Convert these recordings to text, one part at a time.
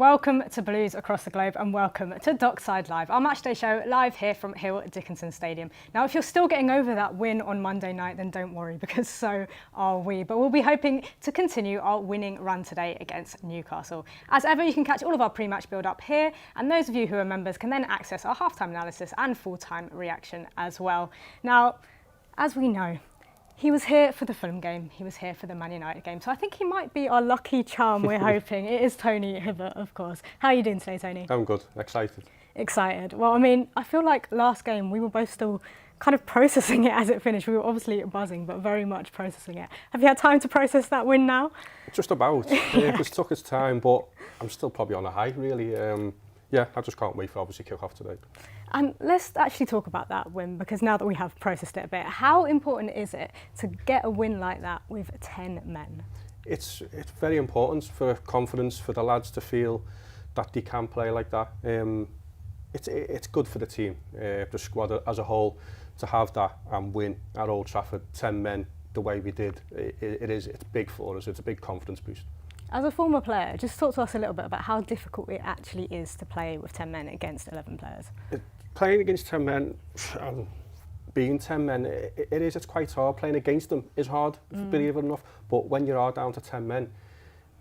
Welcome to Blues Across the Globe and welcome to Dockside Live, our matchday show live here from Hill Dickinson Stadium. Now, if you're still getting over that win on Monday night, then don't worry, because so are we. But we'll be hoping to continue our winning run today against Newcastle. As ever, you can catch all of our pre-match build-up here, and those of you who are members can then access our half-time analysis and full-time reaction as well. Now, as we know, he was here for the Fulham game, he was here for the Man United game, so I think he might be our lucky charm, we're hoping. It is Tony Hibbert, of course. How are you doing today, Tony? I'm good, excited. Excited. Well, I mean, I feel like last game we were both still kind of processing it as it finished. We were obviously buzzing, but very much processing it. Have you had time to process that win now? Just about. It just took its time, but I'm still probably on a high, really. Yeah, I just can't wait for obviously kick-off today. And let's actually talk about that win, because now that we have processed it a bit, how important is it to get a win like that with 10 men? It's very important for confidence, for the lads to feel that they can play like that. It's good for the team, the squad as a whole, to have that and win at Old Trafford, 10 men, the way we did. It's big for us, it's a big confidence boost. As a former player, just talk to us a little bit about how difficult it actually is to play with 10 men against 11 players. Playing against 10 men, being 10 men, it's quite hard. Playing against them is hard, believe it or not. But when you are down to 10 men,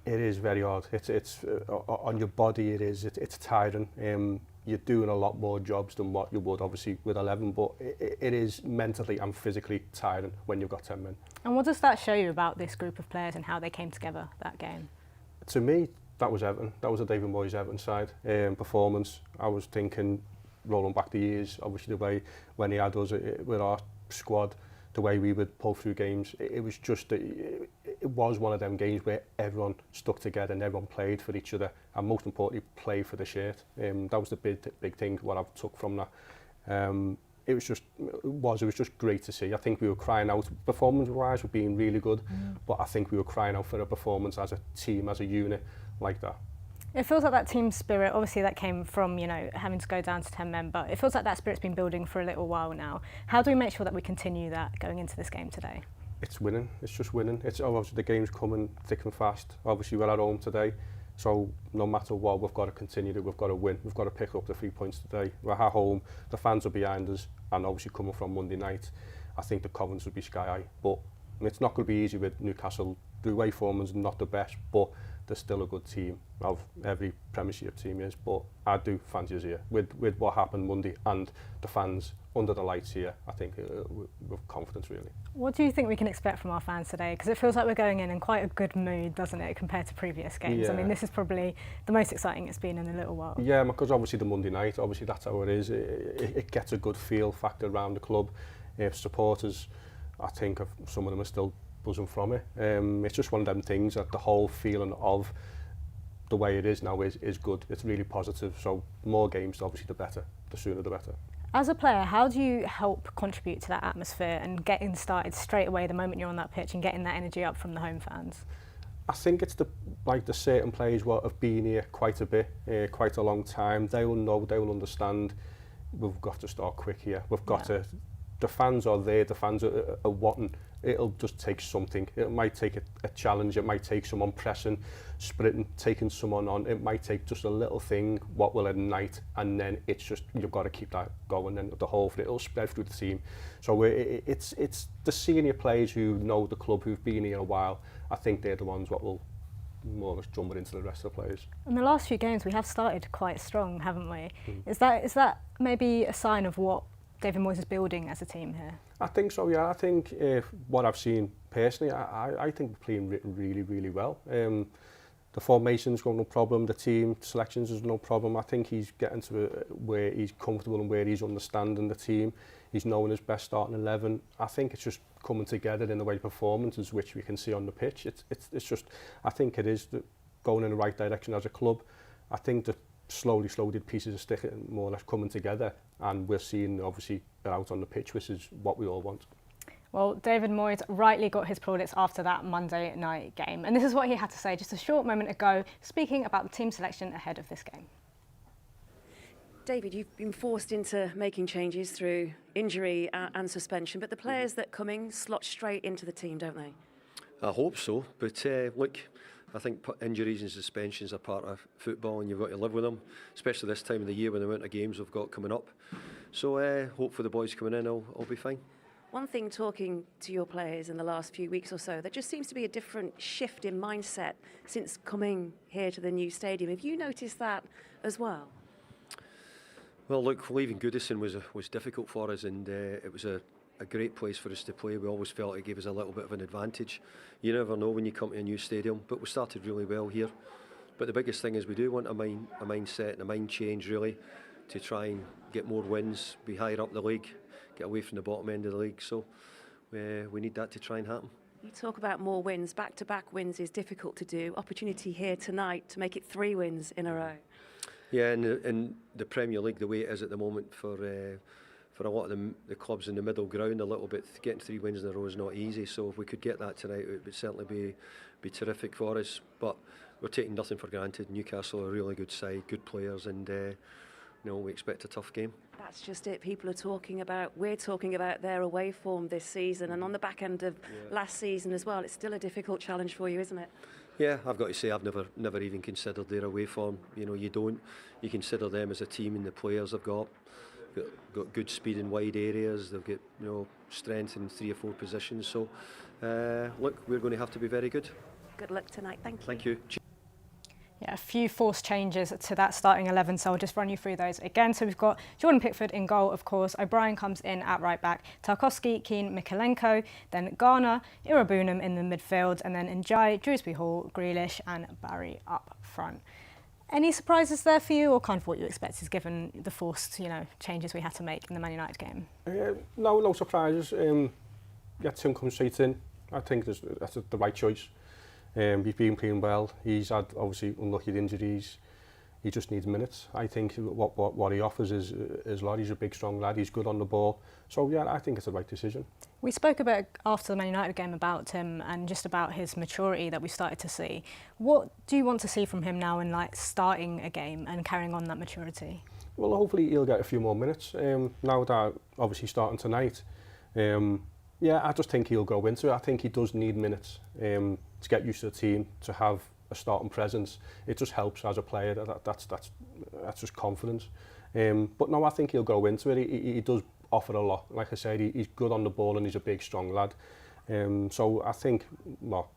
it is very hard. It's on your body, it's tiring. You're doing a lot more jobs than what you would obviously with 11, but it is mentally and physically tiring when you've got 10 men. And what does that show you about this group of players and how they came together that game? To me, that was Everton. That was the David Moyes Everton side performance. I was thinking, rolling back the years, obviously the way when he had us with our squad, the way we would pull through games, it was just, it was one of them games where everyone stuck together and everyone played for each other, and most importantly, played for the shirt. That was the big thing, what I took from that. It was just great to see. I think we were crying out, performance-wise, we're being really good, but I think we were crying out for a performance as a team, as a unit, like that. It feels like that team spirit, obviously that came from, you know, having to go down to 10 men, but it feels like that spirit's been building for a little while now. How do we make sure that we continue that going into this game today? It's winning, it's just winning. It's obviously the game's coming thick and fast. Obviously we're at home today, so no matter what, we've got to continue it, we've got to win, we've got to pick up the 3 points today. We're at home, the fans are behind us, and obviously coming from Monday night, I think the confidence will be sky high. But it's not going to be easy with Newcastle. The away form is not the best, but they're still a good team. Of every Premiership team is, but I do fancy us here with what happened Monday and the fans under the lights here. I think with confidence, really. What do you think we can expect from our fans today? Because it feels like we're going in quite a good mood, doesn't it, compared to previous games? Yeah. I mean, this is probably the most exciting it's been in a little while. Yeah, because obviously the Monday night, obviously that's how it is. It gets a good feel factor around the club. Supporters, I think some of them are still buzzing from it. It's just one of them things that the whole feeling of the way it is now is good. It's really positive. So more games, obviously, the better. The sooner, the better. As a player, how do you help contribute to that atmosphere and getting started straight away the moment you're on that pitch and getting that energy up from the home fans? I think it's the certain players what have been here quite a bit, quite a long time. They will know, they will understand. We've got to start quick here. We've got to. The fans are there. The fans are wanting. It'll just take something. It might take a challenge. It might take someone pressing, sprinting, taking someone on. It might take just a little thing, what will ignite, and then it's just, you've got to keep that going, and the whole thing, it'll spread through the team. So it's the senior players who know the club, who've been here a while. I think they're the ones what will more or less jump into the rest of the players. In the last few games, we have started quite strong, haven't we? Is that maybe a sign of what David Moyes is building as a team here? I think so, yeah. I think what I've seen personally, I think we're playing really, really well. The formation's got no problem, the team selections is no problem. I think he's getting to where he's comfortable and where he's understanding the team. He's knowing his best starting 11. I think it's just coming together in the way performances, which we can see on the pitch. It's just, I think it is going in the right direction as a club. I think that slowly the pieces are sticking, more or less coming together, and we're seeing obviously out on the pitch, which is what we all want. Well, David Moyes rightly got his plaudits after that Monday night game, and this is what he had to say just a short moment ago, speaking about the team selection ahead of this game. David, you've been forced into making changes through injury and suspension, but the players that come in slot straight into the team, don't they? I hope so, but look, I think injuries and suspensions are part of football, and you've got to live with them, especially this time of the year with the amount of games we've got coming up. So hope for the boys coming in, I'll be fine. One thing, talking to your players in the last few weeks or so, there just seems to be a different shift in mindset since coming here to the new stadium. Have you noticed that as well? Well, look, leaving Goodison was difficult for us, and it was a great place for us to play. We always felt it gave us a little bit of an advantage. You never know when you come to a new stadium, but we started really well here. But the biggest thing is we do want a mindset and a mind change, really, to try and get more wins, be higher up the league, get away from the bottom end of the league. So we need that to try and happen. You talk about more wins. Back-to-back wins is difficult to do. Opportunity here tonight to make it 3 wins in a row. Yeah, in the Premier League, the way it is at the moment for a lot of the clubs in the middle ground, a little bit, getting 3 wins in a row is not easy. So if we could get that tonight, it would certainly be terrific for us. But we're taking nothing for granted. Newcastle are a really good side, good players, and we expect a tough game. That's just it. We're talking about their away form this season, and on the back end of last season as well. It's still a difficult challenge for you, isn't it? Yeah, I've got to say I've never even considered their away form. You consider them as a team, and the players they've got good speed in wide areas. They've got strength in 3 or 4 positions. So look, we're going to have to be very good. Good luck tonight. Thank you. Thank you. Yeah, a few forced changes to that starting 11, so I'll just run you through those again. So we've got Jordan Pickford in goal, of course. O'Brien comes in at right back. Tarkowski, Keane, Mikalenko. Then Garner, Irabunum in the midfield. And then Njai, Dewsbury Hall, Grealish and Barry up front. Any surprises there for you, or kind of what you expected given the forced changes we had to make in the Man United game? No surprises. Tim comes straight in. I think that's the right choice. He's been playing well. He's had obviously unlucky injuries. He just needs minutes. I think what he offers is a lot. He's a big, strong lad. He's good on the ball. So yeah, I think it's the right decision. We spoke a bit after the Man United game about him and just about his maturity that we started to see. What do you want to see from him now in starting a game and carrying on that maturity? Well, hopefully he'll get a few more minutes. Now that obviously starting tonight, I just think he'll go into it. I think he does need minutes to get used to the team, to have a starting presence. It just helps as a player. That's just confidence. But no, I think he'll go into it. He does offer a lot. Like I said, he's good on the ball and he's a big, strong lad. So I think what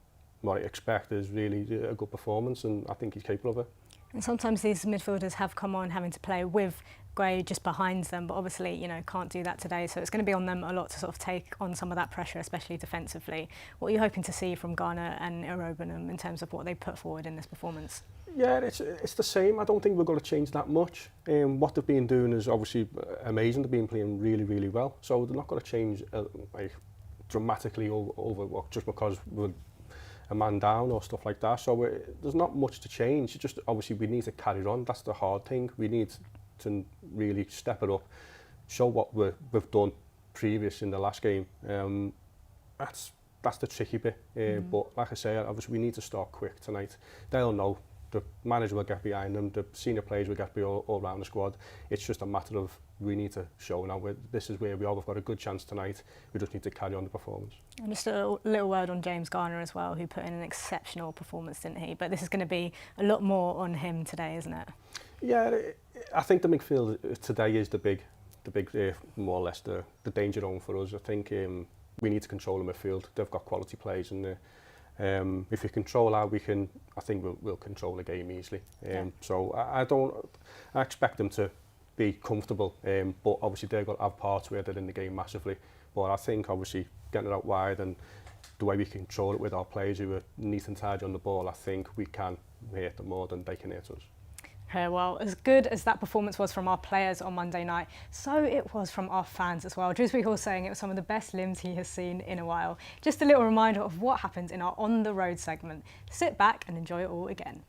I expect is really a good performance, and I think he's capable of it. And sometimes these midfielders have come on having to play with Gray just behind them, but obviously, can't do that today. So it's going to be on them a lot to sort of take on some of that pressure, especially defensively. What are you hoping to see from Garner and Irobinum in terms of what they put forward in this performance? Yeah, it's the same. I don't think we're going to change that much. What they've been doing is obviously amazing. They've been playing really, really well. So they're not going to change dramatically over just because we're a man down or stuff like that. So there's not much to change. It's just obviously we need to carry on. That's the hard thing. We need to really step it up, show what we've done previous in the last game. That's the tricky bit. But like I say, obviously we need to start quick tonight. They'll know. The manager will get behind them. The senior players will get all around the squad. It's just a matter of we need to show now. This is where we are. We've got a good chance tonight. We just need to carry on the performance. And just a little word on James Garner as well, who put in an exceptional performance, didn't he? But this is going to be a lot more on him today, isn't it? Yeah, I think the midfield today is the big more or less the danger zone for us. I think we need to control the midfield. They've got quality players in there. If we control how I think we'll control the game easily. So I expect them to be comfortable, but obviously they've got to have parts where they're in the game massively. But I think obviously getting it out wide and the way we control it with our players who are neat and tidy on the ball, I think we can hurt them more than they can hurt us. Okay, well, as good as that performance was from our players on Monday night, so it was from our fans as well. Dewsbury Hall saying it was some of the best limbs he has seen in a while. Just a little reminder of what happens in our On the Road segment. Sit back and enjoy it all again.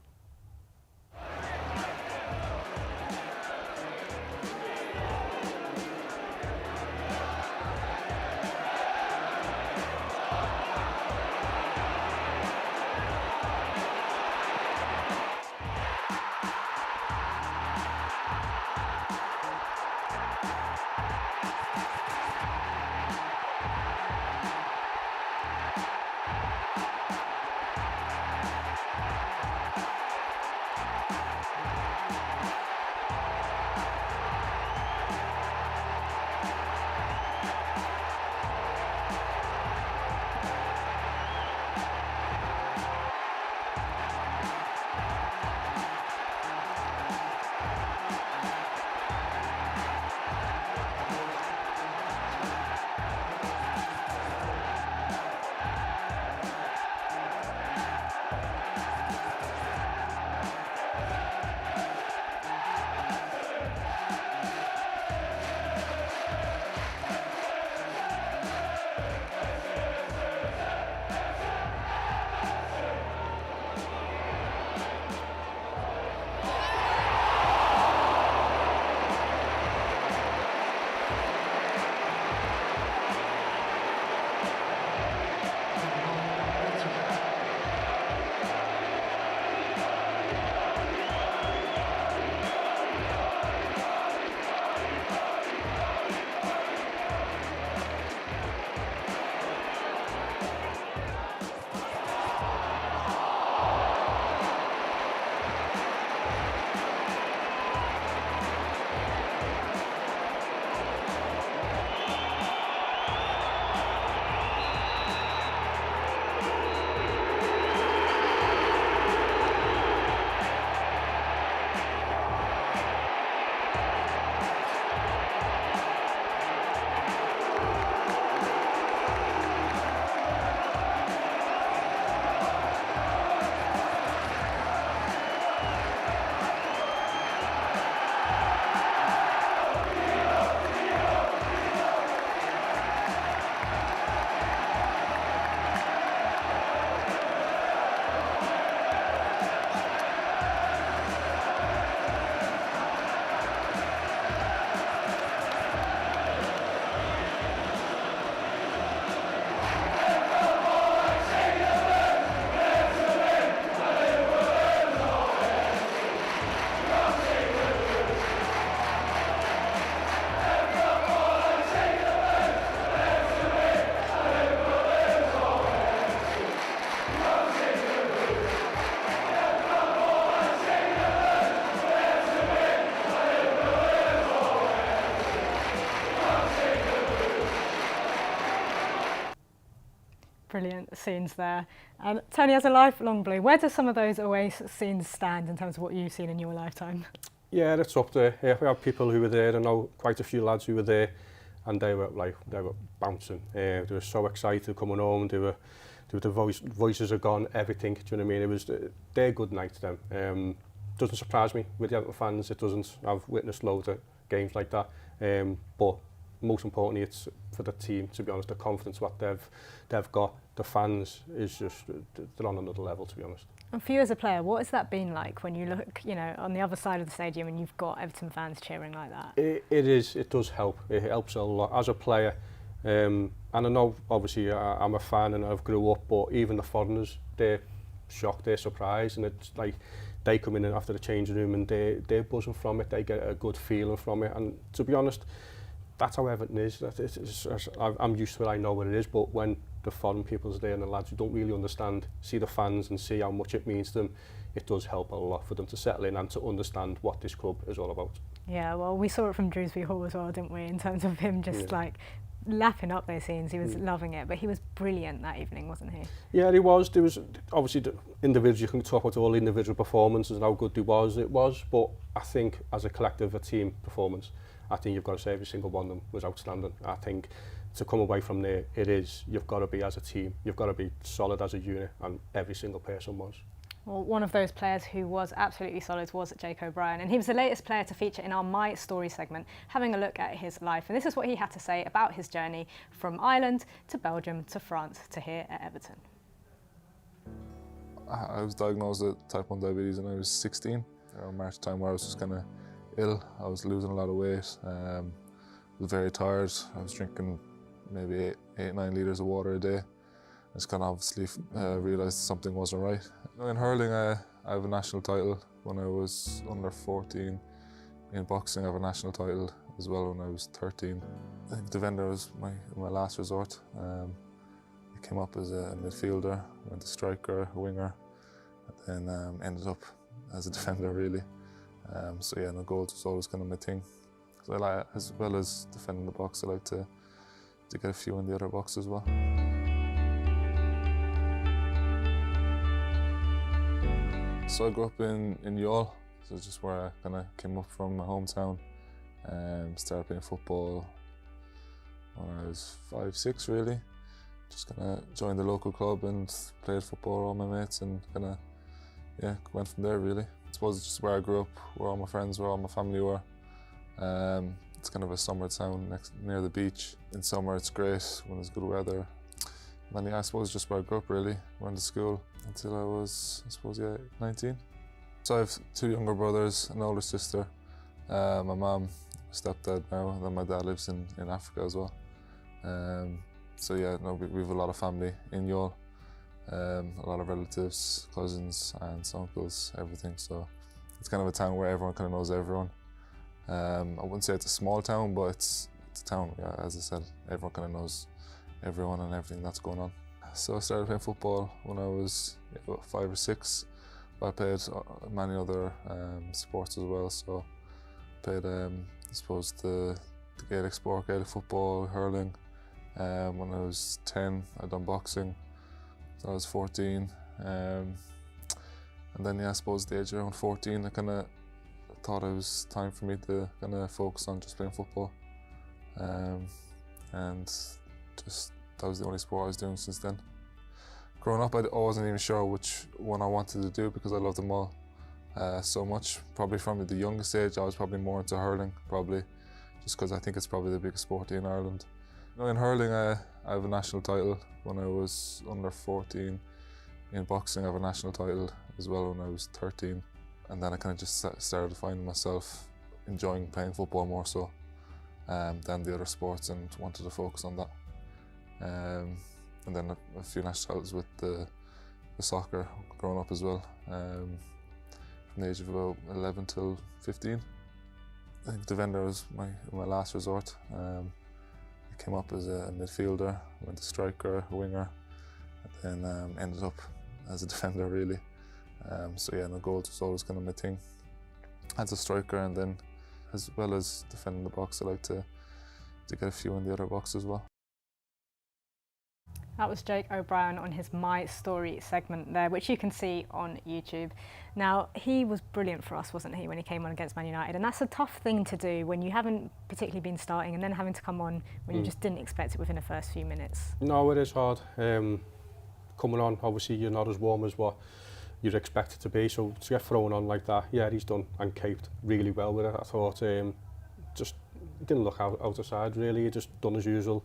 Brilliant scenes there. Tony, as a lifelong Blue, where do some of those away scenes stand in terms of what you've seen in your lifetime? Yeah, it's up there. Yeah, we have people who were there. I know quite a few lads who were there, and they were bouncing. They were so excited coming home. The voices are gone. Everything. Do you know what I mean? It was their good night to them. Doesn't surprise me with the Everton fans. It doesn't. I've witnessed loads of games like that. But most importantly, it's for the team. To be honest, the confidence what they've got. The fans is just they're on another level. To be honest. And for you as a player, what has that been like when you look, on the other side of the stadium and you've got Everton fans cheering like that? It does help. It helps a lot as a player. And I know, obviously, I'm a fan and I've grew up, but even the foreigners, they're shocked, they're surprised, and it's like they come in after the changing room and they're buzzing from it. They get a good feeling from it. And to be honest, that's how Everton is. I'm used to it. I know what it is. But when the foreign people's there and the lads who don't really understand, see the fans and see how much it means to them, it does help a lot for them to settle in and to understand what this club is all about. Yeah, well, we saw it from Drewsbury Hall as well, didn't we? In terms of him just lapping up those scenes, he was loving it. But he was brilliant that evening, wasn't he? Yeah, he was. There was obviously the individuals. You can talk about all the individual performances and how good it was. But I think as a collective, a team performance, I think you've got to say every single one of them was outstanding. I think to come away from there, you've got to be as a team, you've got to be solid as a unit, and every single person was. Well, one of those players who was absolutely solid was Jake O'Brien, and he was the latest player to feature in our My Story segment, having a look at his life. And this is what he had to say about his journey from Ireland to Belgium to France to here at Everton. I was diagnosed with type 1 diabetes when I was 16. Around March time where I was just kind of ill. I was losing a lot of weight. I was very tired. I was drinking maybe 8-9 litres of water a day. I just kind of obviously realised something wasn't right. In hurling, I have a national title when I was under 14. In boxing, I have a national title as well when I was 13. I think defender was my last resort. I came up as a midfielder, went to striker, winger, and then ended up as a defender really. So yeah, no, goals was always kind of my thing. So as well as defending the box, I like to get a few in the other box as well. So I grew up in Youghal, so it's just where I kind of came up from my hometown. Started playing football when I was 5-6 really. Just kind of joined the local club and played football with all my mates and kind of, went from there really. I suppose it's just where I grew up, where all my friends were, all my family were. It's kind of a summer town near the beach. In summer it's great when there's good weather. And then I suppose just where I grew up really. Went to school until I was, 19. So I have 2 younger brothers, an older sister, my mum, my stepdad now, and then my dad lives in Africa as well. So yeah, no, we have a lot of family in Youghal. A lot of relatives, cousins, aunts, uncles, everything. So it's kind of a town where everyone kind of knows everyone. I wouldn't say it's a small town, but it's a town, as I said, everyone kind of knows everyone and everything that's going on. So I started playing football when I was about 5 or 6. But I played many other sports as well. So I played, I suppose, the Gaelic sport, Gaelic football, hurling. When I was 10, I'd done boxing. So I was 14. And then, I suppose, the age around 14, I kind of thought it was time for me to kind of focus on just playing football. And just that was the only sport I was doing since then. Growing up, I wasn't even sure which one I wanted to do because I loved them all so much. Probably from the youngest age, I was probably more into hurling, probably, just because I think it's probably the biggest sport in Ireland. In hurling, I have a national title when I was under 14. In boxing, I have a national title as well when I was 13. And then I kind of just started finding myself enjoying playing football more so than the other sports, and wanted to focus on that. And then a few national titles with the soccer growing up as well, from the age of about 11 till 15. I think defender was my last resort. I came up as a midfielder, went to striker, winger, and then ended up as a defender really. So yeah, no, goals was always kind of my thing. As a striker, and then as well as defending the box, I like to get a few in the other box as well. That was Jake O'Brien on his My Story segment there, which you can see on YouTube. Now, he was brilliant for us, wasn't he, when he came on against Man United? And that's a tough thing to do when you haven't particularly been starting and then having to come on when you just didn't expect it within the first few minutes. No, it is hard. Coming on, obviously, you're not as warm as what you'd expect it to be. So to get thrown on like that, yeah, he's done and caped really well with it. I thought just didn't look out of side really. He just done as usual.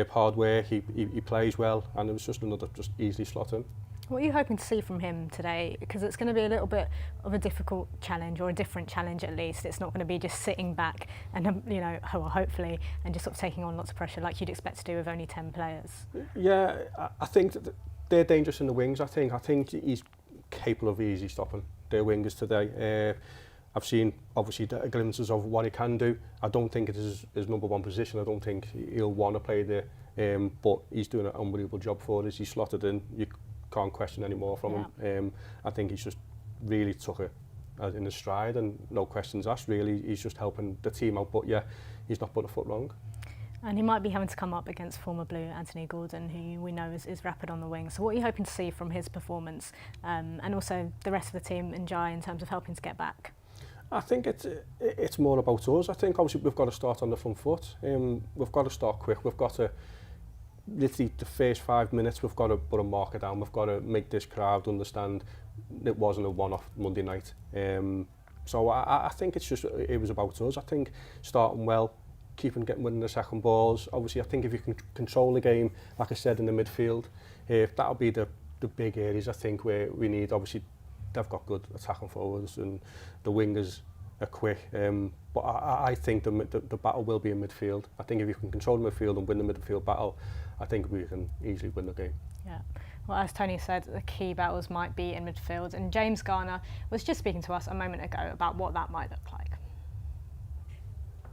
Hard work, he plays well, and it was just another just easily slot in. What are you hoping to see from him today? Because it's going to be a little bit of a difficult challenge, or a different challenge at least. It's not going to be just sitting back and, you know, hopefully, and just sort of taking on lots of pressure like you'd expect to do with only 10 players. Yeah, I think that they're dangerous in the wings. I think he's capable of easily stopping their wingers today. I've seen obviously glimpses of what he can do. I don't think it is his number one position. I don't think he'll want to play there, but he's doing an unbelievable job for us. He's slotted in. You can't question any more from him. I think he's just really took it in his stride, and no questions asked really. He's just helping the team out, but yeah, he's not put a foot wrong. And he might be having to come up against former Blue Anthony Gordon, who we know is rapid on the wing. So what are you hoping to see from his performance, and also the rest of the team and Jai in terms of helping to get back? I think it's more about us. I think obviously we've got to start on the front foot. We've got to start quick. We've got to, literally the first 5 minutes, we've got to put a marker down. We've got to make this crowd understand it wasn't a one-off Monday night. So I think it was about us. I think starting well, winning the second balls. Obviously, I think if you can control the game, like I said, in the midfield, that'll be the big areas I think where we need. Obviously, they've got good attacking forwards and the wingers are quick. But I think the battle will be in midfield. I think if you can control the midfield and win the midfield battle, I think we can easily win the game. Yeah. Well, as Tony said, the key battles might be in midfield, and James Garner was just speaking to us a moment ago about what that might look like.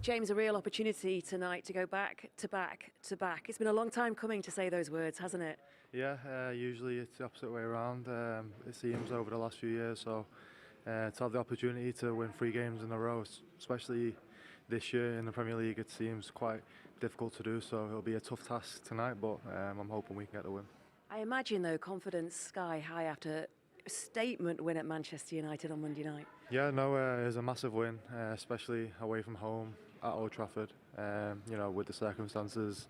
James, a real opportunity tonight to go back to back to back. It's been a long time coming to say those words, hasn't it? Yeah, usually it's the opposite way around. It seems over the last few years. So to have the opportunity to win 3 games in a row, especially this year in the Premier League, it seems quite difficult to do. So it'll be a tough task tonight, but I'm hoping we can get the win. I imagine, though, confidence sky high after a statement win at Manchester United on Monday night. Yeah, no, it was a massive win, especially away from home at Old Trafford. You know, with the circumstances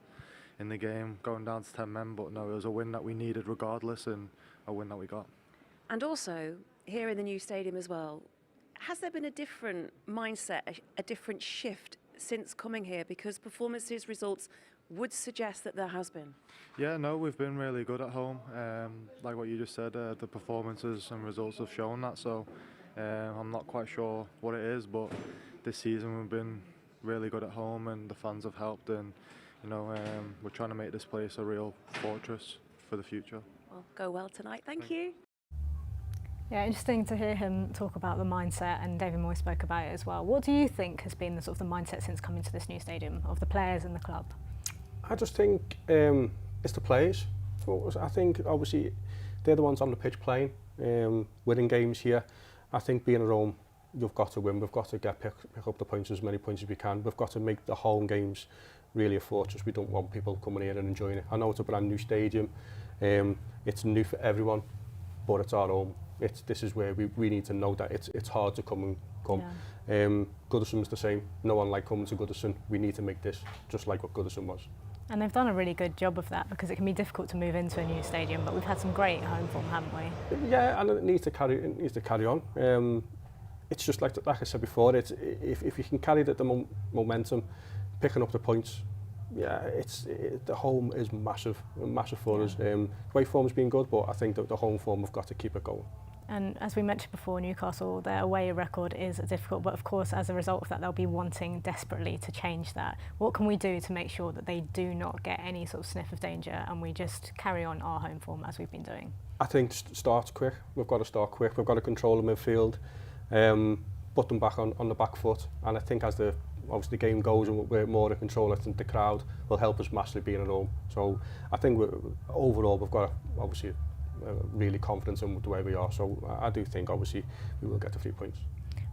in the game, going down to 10 men, but no, it was a win that we needed regardless, and a win that we got. And also, here in the new stadium as well, has there been a different mindset, a different shift since coming here? Because performances, results would suggest that there has been. Yeah, no, we've been really good at home. Like what you just said, the performances and results have shown that, so I'm not quite sure what it is, but this season we've been really good at home and the fans have helped, and you know, we're trying to make this place a real fortress for the future. Well, go well tonight. Thank you. Yeah, interesting to hear him talk about the mindset, and David Moyes spoke about it as well. What do you think has been the sort of the mindset since coming to this new stadium of the players and the club? I just think it's the players. I think obviously they're the ones on the pitch playing, winning games here. I think being at home, you've got to win. We've got to pick up the points, as many points as we can. We've got to make the home games really a fortress. We don't want people coming here and enjoying it. I know it's a brand new stadium. It's new for everyone, but it's our home. This is where we need to know that it's hard to come. Yeah. Goodison's the same. No one like coming to Goodison. We need to make this just like what Goodison was. And they've done a really good job of that, because it can be difficult to move into a new stadium, but we've had some great home form, haven't we? Yeah, and it needs to carry on. It's just like I said before. If you can carry the momentum, picking up the points. Yeah, the home is massive for us. Away form's been good, but I think that the home form we've got to keep it going. And as we mentioned before, Newcastle, their away record is difficult, but of course, as a result of that, they'll be wanting desperately to change that. What can we do to make sure that they do not get any sort of sniff of danger, and we just carry on our home form as we've been doing? I think start quick. We've got to start quick. We've got to control the midfield, put them back on the back foot, and I think as obviously the game goes and we're more to control it, and the crowd will help us massively being at home. So I think overall we've got obviously really confident in the way we are. So I do think obviously we will get the 3 points.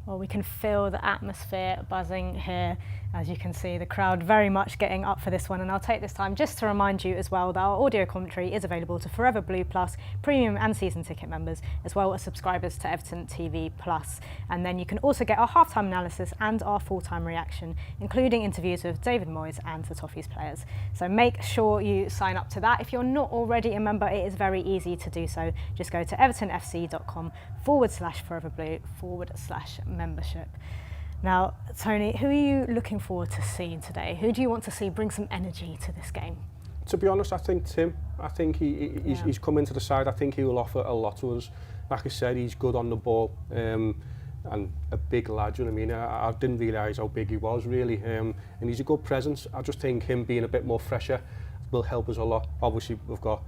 Well, we can feel the atmosphere buzzing here. As you can see, the crowd very much getting up for this one. And I'll take this time just to remind you as well that our audio commentary is available to Forever Blue Plus, premium and season ticket members, as well as subscribers to Everton TV Plus. And then you can also get our halftime analysis and our full-time reaction, including interviews with David Moyes and the Toffees players. So make sure you sign up to that. If you're not already a member, it is very easy to do so. Just go to evertonfc.com/forever blue/membership. Now, Tony, who are you looking forward to seeing today? Who do you want to see bring some energy to this game? To be honest, I think Tim. I think he's come into the side. I think he will offer a lot to us. Like I said, he's good on the ball and a big lad, you know what I mean? I didn't realise how big he was, really. And he's a good presence. I just think him being a bit more fresher will help us a lot. Obviously, we've got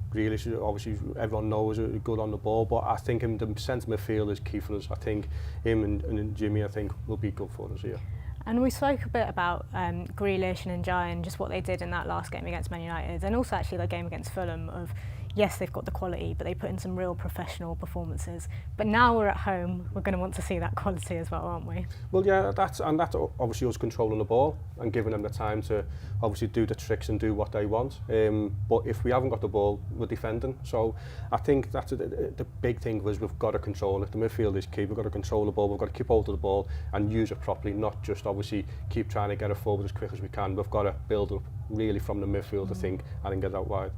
Grealish, obviously everyone knows is good on the ball, but I think him, the centre midfield is key for us. I think him and Jimmy, I think, will be good for us here. And we spoke a bit about Grealish and Njai and just what they did in that last game against Man United, and also actually the game against Fulham of, yes, they've got the quality, but they put in some real professional performances. But now we're at home, we're going to want to see that quality as well, aren't we? Well, yeah, that's obviously us controlling the ball and giving them the time to obviously do the tricks and do what they want. But if we haven't got the ball, we're defending. So I think that's the big thing was we've got to control it. The midfield is key. We've got to control the ball. We've got to keep hold of the ball and use it properly, not just obviously keep trying to get it forward as quick as we can. We've got to build up really from the midfield, I think, and then get it out wide.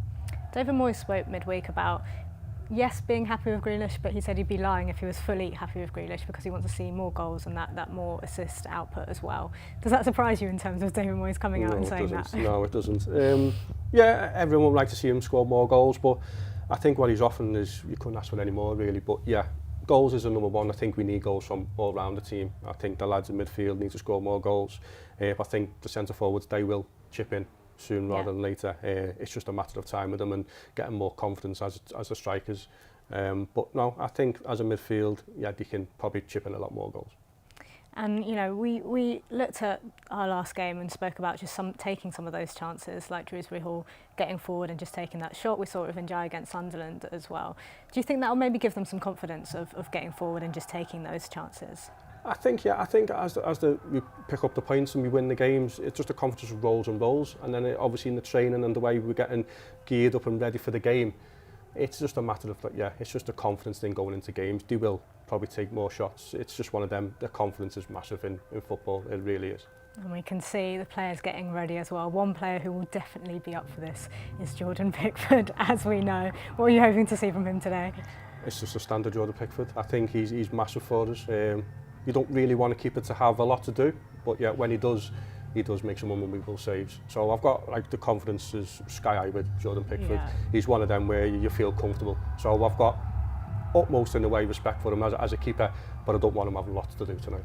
David Moyes spoke midweek about, yes, being happy with Grealish, but he said he'd be lying if he was fully happy with Grealish because he wants to see more goals and that more assist output as well. Does that surprise you in terms of David Moyes coming out and saying that? No, it doesn't. Yeah, everyone would like to see him score more goals, but I think what he's offering is, you couldn't ask for any more, really. But yeah, goals is the number one. I think we need goals from all around the team. I think the lads in midfield need to score more goals. I think the centre forwards, they will chip in sooner rather than later. It's just a matter of time with them and getting more confidence as the strikers. But no, I think as a midfield, yeah, they can probably chip in a lot more goals. And you know, we looked at our last game and spoke about just taking some of those chances, like Shrewsbury Hall getting forward and just taking that shot. We saw it with Njai against Sunderland as well. Do you think that will maybe give them some confidence of getting forward and just taking those chances? I think, yeah, I think as we pick up the points and we win the games, it's just a confidence of rolls and rolls. And then obviously in the training and the way we're getting geared up and ready for the game, it's just a matter of, yeah, it's just a confidence thing going into games. They will probably take more shots. It's just one of them. The confidence is massive in football. It really is. And we can see the players getting ready as well. One player who will definitely be up for this is Jordan Pickford, as we know. What are you hoping to see from him today? It's just a standard Jordan Pickford. I think he's massive for us. You don't really want to keep it to have a lot to do, but yeah, when he does make some unbelievable saves. So I've got, like, the confidence is sky high with Jordan Pickford. Yeah. He's one of them where you feel comfortable. So I've got utmost in a way respect for him as a keeper, but I don't want him having lots to do tonight.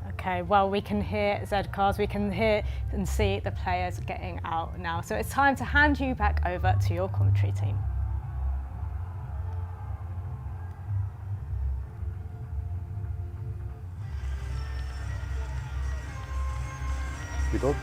Okay, well, we can hear Z cars, we can hear and see the players getting out now. So it's time to hand you back over to your commentary team. You done?